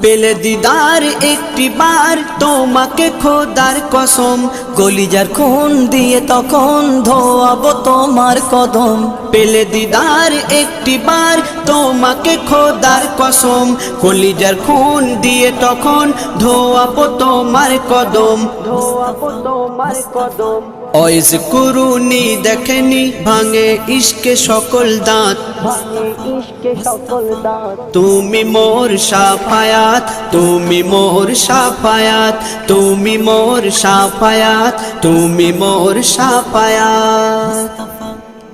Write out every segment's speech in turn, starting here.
পেলে দিদার একটি বার তোমাকে খোদার কসম, কলিজার খুন দিয়ে তখন ধোয়াবো তোমার কদম। পেলে দিদার একটি বার তোমাকে খোদার কসম, কলিজার খুন দিয়ে তখন ধোয়াবো তোমার কদম, ধোয়াবো তোমার কদম। ওয়াইজ কুরুনি দেখেনি ভাঙে ইশকে সকল দাঁত, ভাঙে ইশকে সকল দাঁত। তুমি মোর শাফায়াত, তুমি মোর শাফায়াত, তুমি মোর শাফায়াত, তুমি মোর শাফায়াত।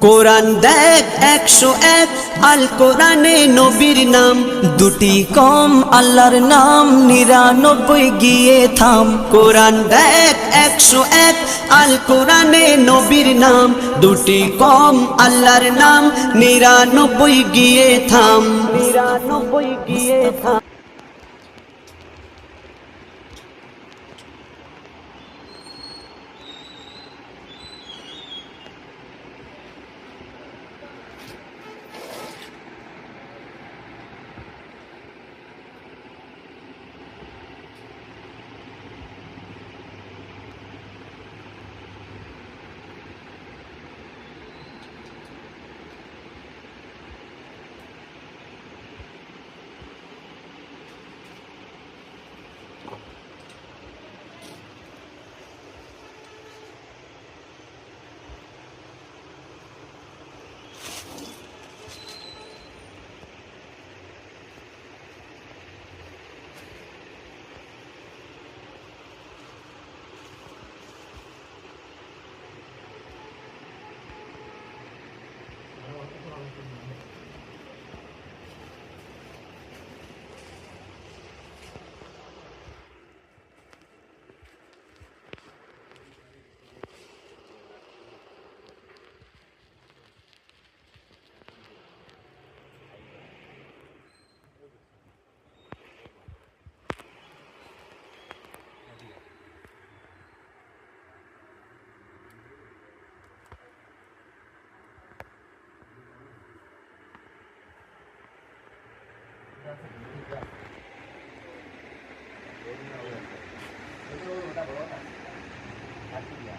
কোরআন দেখ 101, আল কোরআনে নবীর নাম দুটি কম, আল্লাহর নাম 99 গিয়ে থাম। কোরআন দেখ 101, আল কোরআনে নবীর নাম দুটি কম, আল্লাহর নাম 99 গিয়ে থাম, 99 গিয়ে থাম। Itu udah bawa kan? Hati ya.